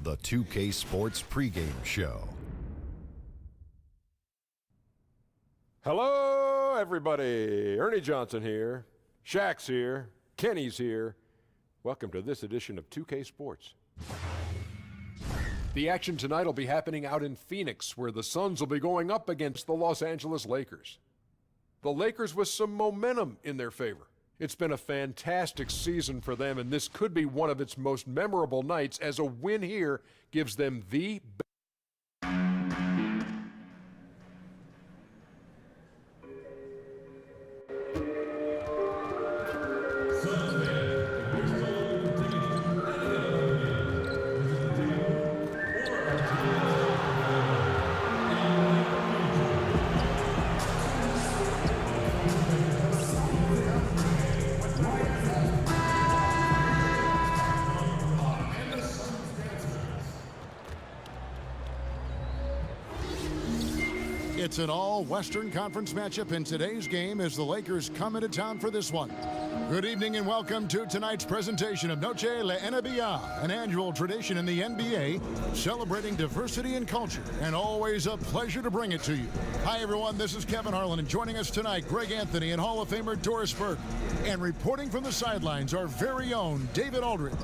the 2K Sports pregame show. Hello, everybody. Ernie Johnson here. Shaq's here. Kenny's here. Welcome to this edition of 2K Sports. The action tonight will be happening out in Phoenix, where the Suns will be going up against the Los Angeles Lakers. The Lakers with some momentum in their favor. It's been a fantastic season for them, and this could be one of its most memorable nights, as a win here gives them the It's an all-Western Conference matchup in today's game as the Lakers come into town for this one. Good evening and welcome to tonight's presentation of Noche la NBA, an annual tradition in the NBA celebrating diversity and culture, and always a pleasure to bring it to you. Hi everyone, this is Kevin Harlan, and joining us tonight, Greg Anthony and Hall of Famer Doris Burke. And reporting from the sidelines, our very own David Aldridge.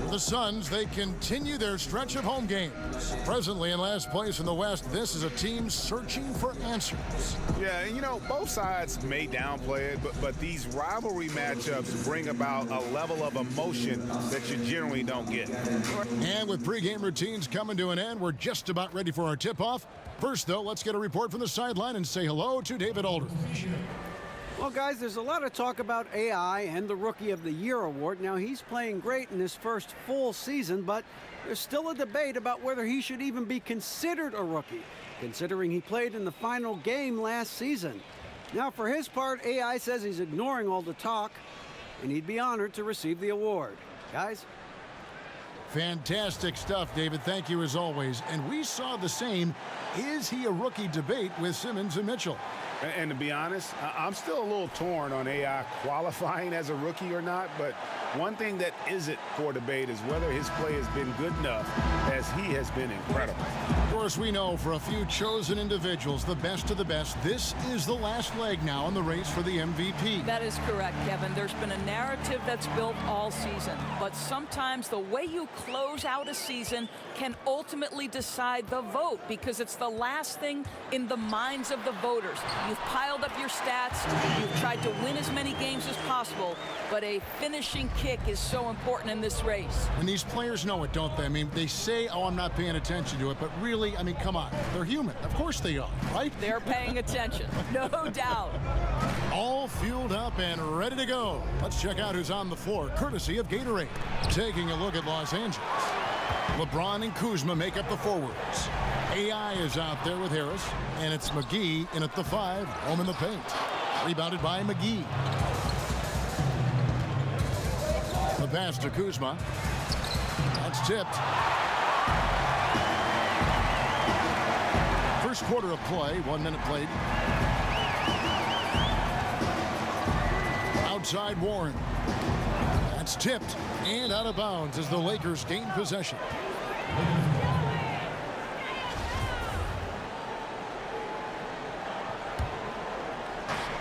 The Suns, they continue their stretch of home games. Presently in last place in the West, this is a team searching for answers. Yeah, you know, both sides may downplay it, but these rivalry matchups bring about a level of emotion that you generally don't get. And with pregame routines coming to an end, we're just about ready for our tip-off. First, though, let's get a report from the sideline and say hello to David Aldridge. Well, guys, there's a lot of talk about AI and the Rookie of the Year award. Now, he's playing great in his first full season, but there's still a debate about whether he should even be considered a rookie, considering he played in the final game last season. Now, for his part, AI says he's ignoring all the talk, and he'd be honored to receive the award. Guys? Fantastic stuff, David. Thank you as always. And we saw the same "is he a rookie" debate with Simmons and Mitchell. And to be honest, I'm still a little torn on AI qualifying as a rookie or not, but one thing that isn't for debate is whether his play has been good enough, as he has been incredible. Of course, we know for a few chosen individuals, the best of the best, this is the last leg now in the race for the MVP. That is correct, Kevin. There's been a narrative that's built all season, but sometimes the way you close out a season can ultimately decide the vote, because it's the last thing in the minds of the voters. You've piled up your stats, you've tried to win as many games as possible, but a finishing kick is so important in this race. And these players know it, don't they? I mean, they say, oh, I'm not paying attention to it, but really, I mean, come on. They're human. Of course they are, right? They're paying attention, no doubt. All fueled up and ready to go. Let's check out who's on the floor, courtesy of Gatorade. Taking a look at Los Angeles. LeBron and Kuzma make up the forwards. AI is out there with Harris, and it's McGee in at the 5, home in the paint. Rebounded by McGee. The pass to Kuzma. That's tipped. First quarter of play, 1 minute played. Outside Warren. That's tipped and out of bounds as the Lakers gain possession.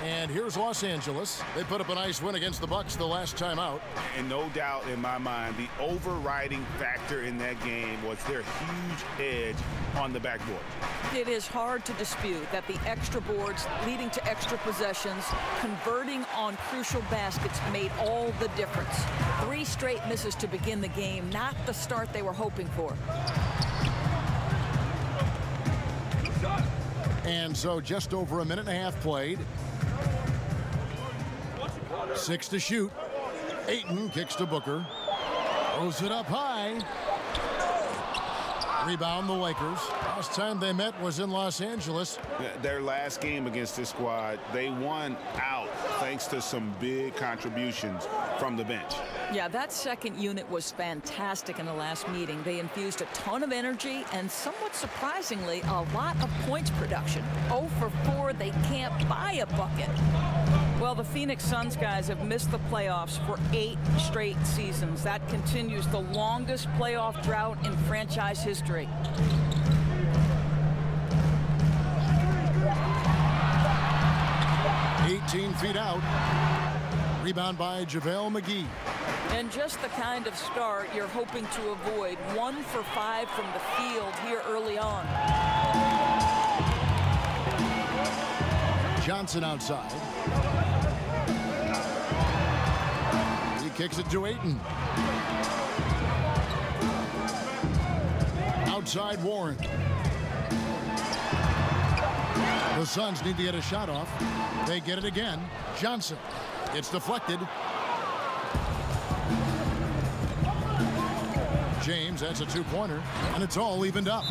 And here's Los Angeles. They put up a nice win against the Bucks the last time out. And no doubt in my mind, the overriding factor in that game was their huge edge on the backboard. It is hard to dispute that the extra boards leading to extra possessions, converting on crucial baskets, made all the difference. 3 straight misses to begin the game, not the start they were hoping for. And so just over a minute and a half played. 6 to shoot. Ayton kicks to Booker. Throws it up high. Rebound the Lakers. Last time they met was in Los Angeles. Their last game against this squad, they won out thanks to some big contributions from the bench. Yeah, that second unit was fantastic in the last meeting. They infused a ton of energy and, somewhat surprisingly, a lot of points production. 0 for 4, they can't buy a bucket. Well, the Phoenix Suns guys have missed the playoffs for 8 straight seasons. That continues the longest playoff drought in franchise history. Feet out. Rebound by JaVale McGee. And just the kind of start you're hoping to avoid. 1 for 5 from the field here early on. Johnson outside. He kicks it to Ayton. Outside Warren. The Suns need to get a shot off. They get it again. Johnson. It's deflected. James, that's a two-pointer, and it's all evened up.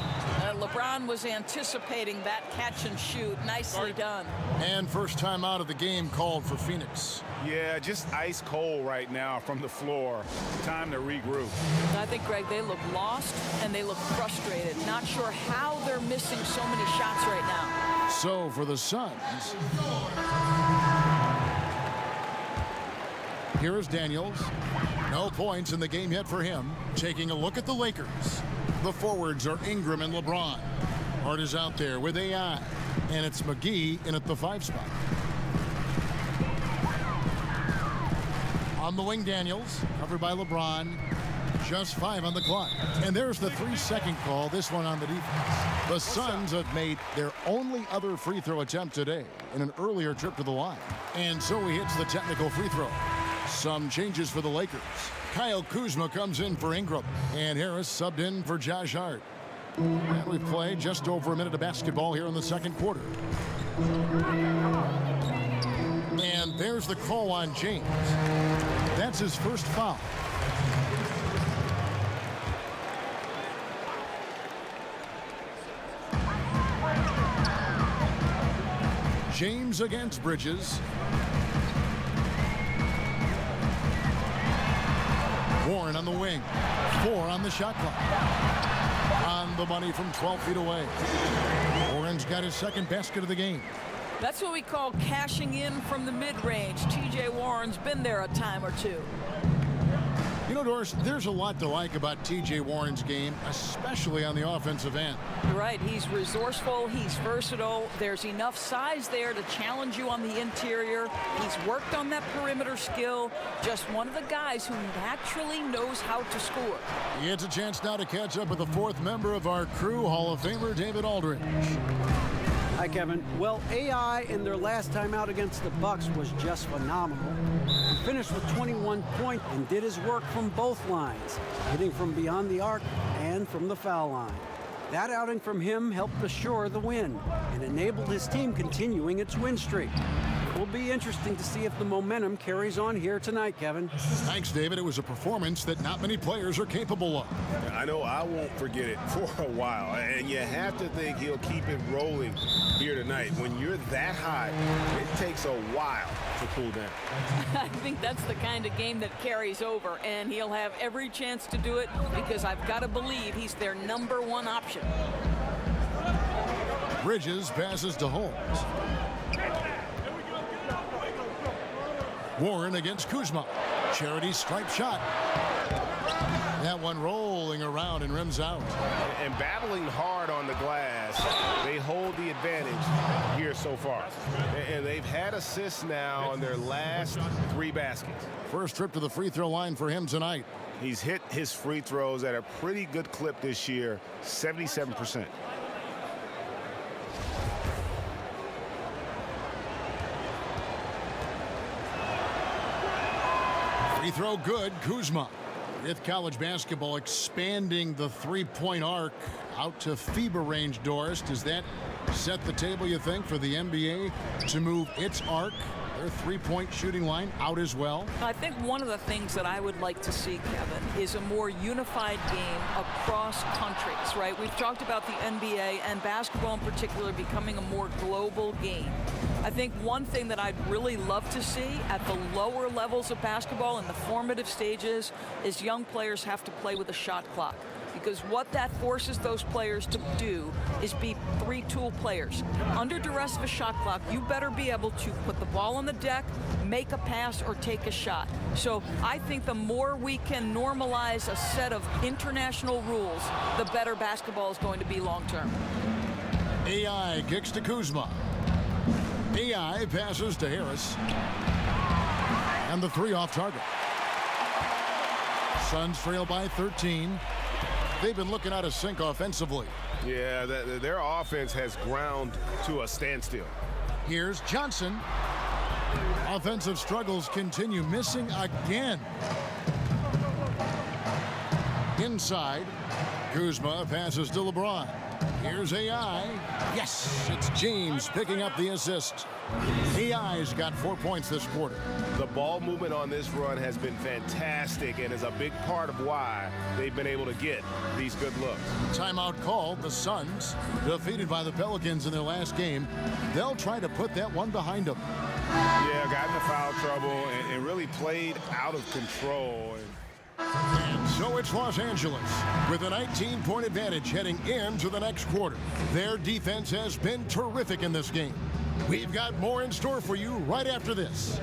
LeBron was anticipating that catch and shoot. Nicely done. And first time out of the game called for Phoenix. Yeah, just ice cold right now from the floor. Time to regroup. I think, Greg, they look lost and they look frustrated. Not sure how they're missing so many shots right now. So for the Suns, here is Daniels. No points in the game yet for him. Taking a look at the Lakers. The forwards are Ingram and LeBron. Hart is out there with AI. And it's McGee in at the 5 spot. On the wing, Daniels. Covered by LeBron. Just 5 on the clock. And there's the 3-second call, this one on the defense. The Suns have made their only other free throw attempt today in an earlier trip to the line. And so he hits the technical free throw. Some changes for the Lakers. Kyle Kuzma comes in for Ingram. And Harris subbed in for Josh Hart. And we've played just over a minute of basketball here in the second quarter. And there's the call on James. That's his first foul. James against Bridges. Warren on the wing. 4 on the shot clock. On the money from 12 feet away. Warren's got his second basket of the game. That's what we call cashing in from the mid-range. T.J. Warren's been there a time or two. You know, Doris, there's a lot to like about T.J. Warren's game, especially on the offensive end. Right, he's resourceful, he's versatile. There's enough size there to challenge you on the interior. He's worked on that perimeter skill. Just one of the guys who naturally knows how to score. He gets a chance now to catch up with the 4th member of our crew, Hall of Famer David Aldridge. Hi, Kevin. Well, AI in their last time out against the Bucks was just phenomenal. He finished with 21 points and did his work from both lines, hitting from beyond the arc and from the foul line. That outing from him helped assure the win and enabled his team continuing its win streak. It will be interesting to see if the momentum carries on here tonight, Kevin. Thanks, David. It was a performance that not many players are capable of. I know I won't forget it for a while, and you have to think he'll keep it rolling here tonight. When you're that high, it takes a while to cool down. I think that's the kind of game that carries over, and he'll have every chance to do it because I've got to believe he's their #1 option. Bridges passes to Holmes. Warren against Kuzma. Charity stripe shot. That one rolling around and rims out. And battling hard on the glass, they hold the advantage here so far. And they've had assists now on their last 3 baskets. First trip to the free throw line for him tonight. He's hit his free throws at a pretty good clip this year, 77%. Free throw good. Kuzma with college basketball expanding the 3-point arc out to FIBA range. Doris, does that set the table, you think, for the NBA to move its arc, their three-point shooting line, out as well? I think one of the things that I would like to see, Kevin, is a more unified game across countries, right? We've talked about the NBA and basketball in particular becoming a more global game. I think one thing that I'd really love to see at the lower levels of basketball in the formative stages is young players have to play with a shot clock. Because what that forces those players to do is be three-tool players. Under duress of a shot clock, you better be able to put the ball on the deck, make a pass, or take a shot. So I think the more we can normalize a set of international rules, the better basketball is going to be long-term. AI kicks to Kuzma. AI passes to Harris. And the three off target. Suns trail by 13. They've been looking out of sync offensively. Yeah, their offense has ground to a standstill. Here's Johnson. Offensive struggles continue, missing again. Inside, Kuzma passes to LeBron. Here's AI. Yes, it's James picking up the assist. AI's got 4 points this quarter. The ball movement on this run has been fantastic and is a big part of why they've been able to get these good looks. Timeout called. The Suns, defeated by the Pelicans in their last game. They'll try to put that one behind them. Yeah, got into foul trouble and really played out of control. And so it's Los Angeles with a 19-point advantage heading into the next quarter. Their defense has been terrific in this game. We've got more in store for you right after this.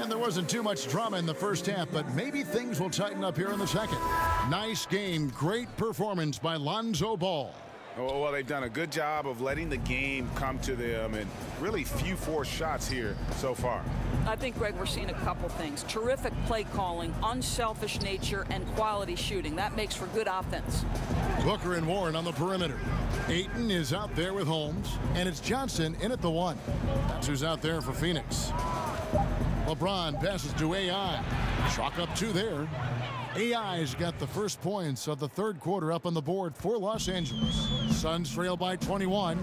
And there wasn't too much drama in the first half, but maybe things will tighten up here in the second. Nice game, great performance by Lonzo Ball. Well, they've done a good job of letting the game come to them and really few forced shots here so far. I think, Greg, we're seeing a couple things. Terrific play calling, unselfish nature, and quality shooting. That makes for good offense. Booker and Warren on the perimeter. Ayton is out there with Holmes, and it's Johnson in at the one. That's who's out there for Phoenix. LeBron passes to AI. Chalk up two there. AI's got the first points of the third quarter up on the board for Los Angeles. Suns trail by 21.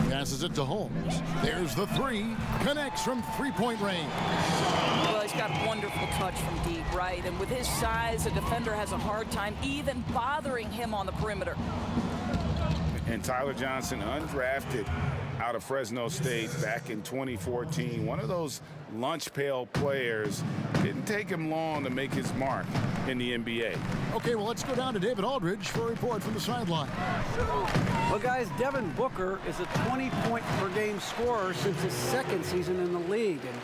Passes it to Holmes. There's the three. Connects from three-point range. Well, he's got wonderful touch from deep, right? And with his size, a defender has a hard time even bothering him on the perimeter. And Tyler Johnson, undrafted out of Fresno State back in 2014. One of those lunch pail players. Didn't take him long to make his mark in the NBA. Okay, well, let's go down to David Aldridge for a report from the sideline. Well, guys, Devin Booker is a 20-point-per-game scorer since his second season in the league, and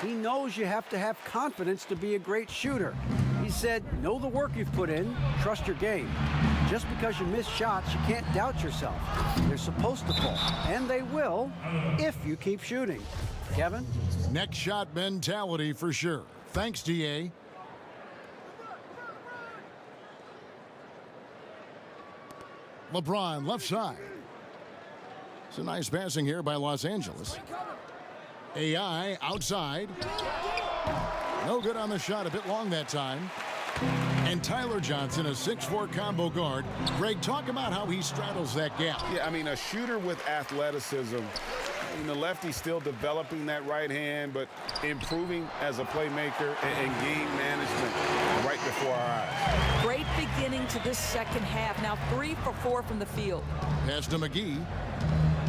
he knows you have to have confidence to be a great shooter. He said, know the work you've put in, trust your game. Just because you miss shots, you can't doubt yourself. They're supposed to fall, and they will if you keep shooting. Kevin? Next shot mentality for sure. Thanks, DA. LeBron, left side. It's a nice passing here by Los Angeles. AI outside. No good on the shot, a bit long that time. And Tyler Johnson, a 6'4" combo guard. Greg, talk about how he straddles that gap. Yeah, I mean, a shooter with athleticism. I mean, the lefty's still developing that right hand, but improving as a playmaker and game management right before our eyes. Great beginning to this second half. Now 3 for 4 from the field. Pass to McGee.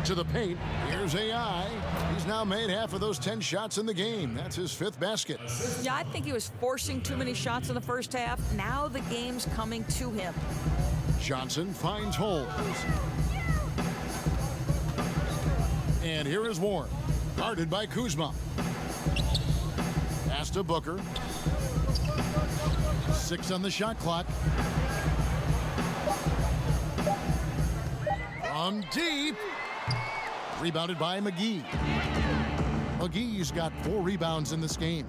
To the paint. Here's AI. He's now made half of those 10 shots in the game. That's his 5th basket. Yeah, I think he was forcing too many shots in the first half. Now the game's coming to him. Johnson finds Holmes. And here is Warren. Guarded by Kuzma. Pass to Booker. 6 on the shot clock. From deep. Rebounded by McGee. McGee's got 4 rebounds in this game.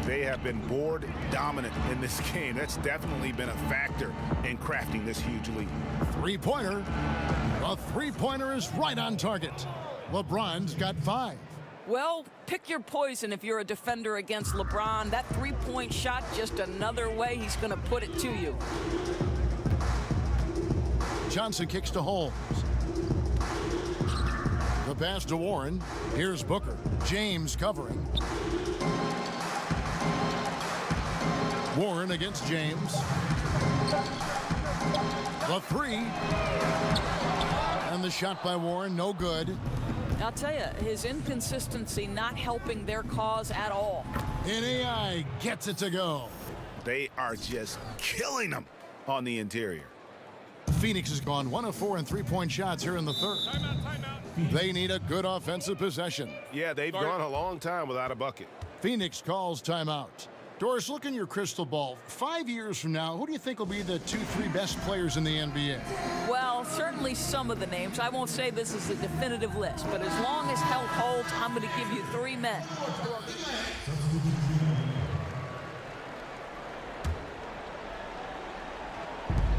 They have been board dominant in this game. That's definitely been a factor in crafting this huge lead. Three-pointer. A three-pointer is right on target. LeBron's got 5. Well, pick your poison if you're a defender against LeBron. That three-point shot, just another way he's going to put it to you. Johnson kicks to Holmes. The pass to Warren. Here's Booker. James covering. Warren against James. The 3. And the shot by Warren, no good. I'll tell you, his inconsistency not helping their cause at all. And AI gets it to go. They are just killing them on the interior. Phoenix has gone 1 of 4 in three-point shots here in the third. Timeout. They need a good offensive possession. Yeah, they've gone a long time without a bucket. Phoenix calls timeout. Doris, look in your crystal ball. 5 years from now, who do you think will be the 2-3 best players in the NBA? Well, certainly some of the names. I won't say this is a definitive list, but as long as health holds, I'm going to give you 3 men.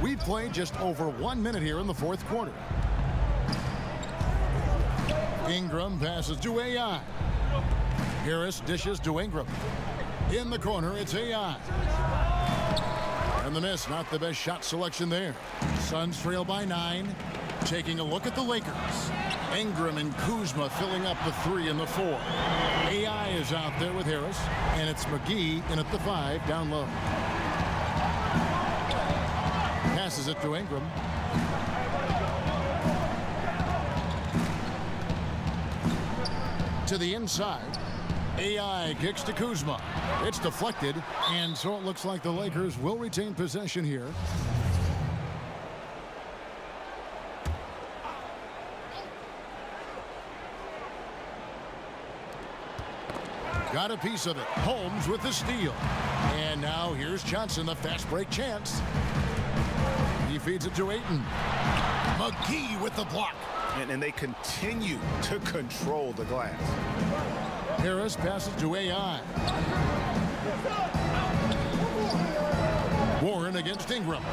We've played just over 1 minute here in the fourth quarter. Ingram passes to AI. Harris dishes to Ingram. In the corner, it's AI. And the miss, not the best shot selection there. Suns trail by 9. Taking a look at the Lakers. Ingram and Kuzma filling up the 3 and the 4. AI is out there with Harris. And it's McGee in at the 5, down low. Passes it to Ingram. To the inside. AI kicks to Kuzma. It's deflected, and so it looks like the Lakers will retain possession here. Got a piece of it. Holmes with the steal. And now here's Johnson, the fast break chance. He feeds it to Ayton. McGee with the block. And they continue to control the glass. Harris passes to AI. Warren against Ingram.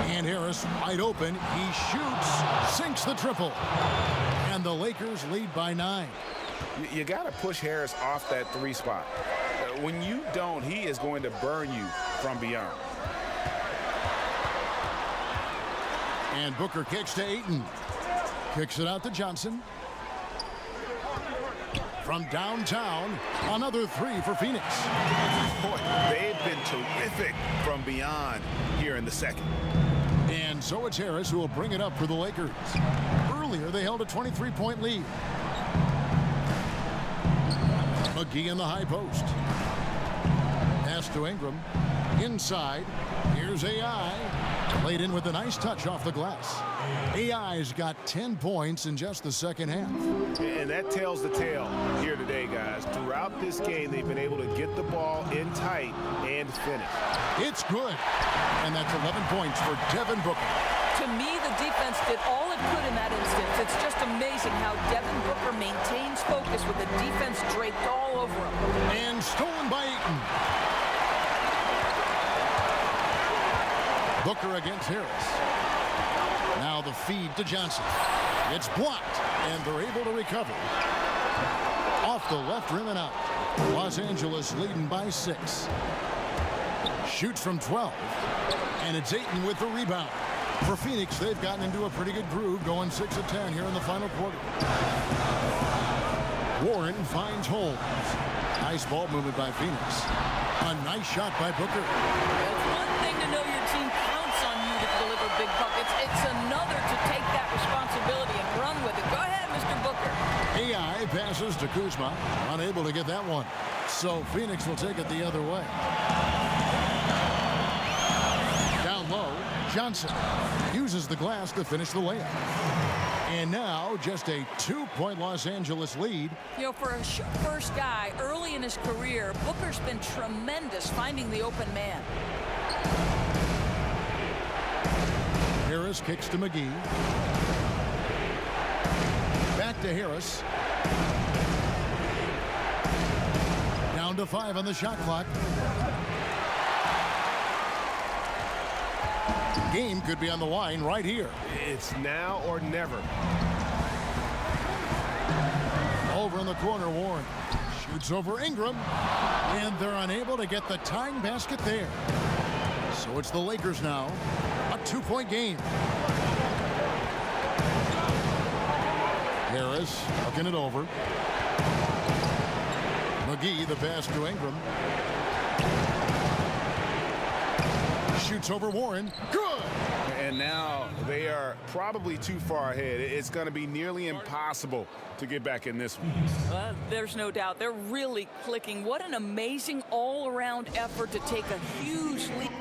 And Harris wide open. He shoots, sinks the triple. And the Lakers lead by 9. You got to push Harris off that 3 spot. When you don't, he is going to burn you from beyond. And Booker kicks to Ayton. Kicks it out to Johnson. From downtown, another 3 for Phoenix. Boy, they've been terrific from beyond here in the second. And so it's Harris who will bring it up for the Lakers. Earlier, they held a 23-point lead. McGee in the high post. Pass to Ingram. Inside. Here's AI. Played in with a nice touch off the glass. AI's got 10 points in just the second half. And that tells the tale here today, guys. Throughout this game, they've been able to get the ball in tight and finish. It's good. And that's 11 points for Devin Booker. To me, the defense did all it could in that instance. It's just amazing how Devin Booker maintains focus with the defense draped all over him. And stolen by Ayton. Booker against Harris. Now the feed to Johnson. It's blocked, and they're able to recover. Off the left rim and out. Los Angeles leading by 6. Shoots from 12. And it's Ayton with the rebound. For Phoenix, they've gotten into a pretty good groove, going 6 of 10 here in the final quarter. Warren finds Holmes. Nice ball movement by Phoenix. A nice shot by Booker. It's one thing to know your team counts on you to deliver big buckets. It's another to take that responsibility and run with it. Go ahead, Mr. Booker. AI passes to Kuzma. Unable to get that one. So Phoenix will take it the other way. Down low, Johnson uses the glass to finish the layup. And now just a 2-point Los Angeles lead. You know, for a first guy early in his career, Booker's been tremendous finding the open man. Harris kicks to McGee. Back to Harris. Down to 5 on the shot clock. Game could be on the line right here. It's now or never. Over in the corner, Warren shoots over Ingram, and they're unable to get the tying basket there. So it's the Lakers now, a 2-point game. Harris hooking it over. McGee, the pass to Ingram. Shoots over Warren. Good! And now they are probably too far ahead. It's going to be nearly impossible to get back in this one. There's no doubt. They're really clicking. What an amazing all-around effort to take a huge lead.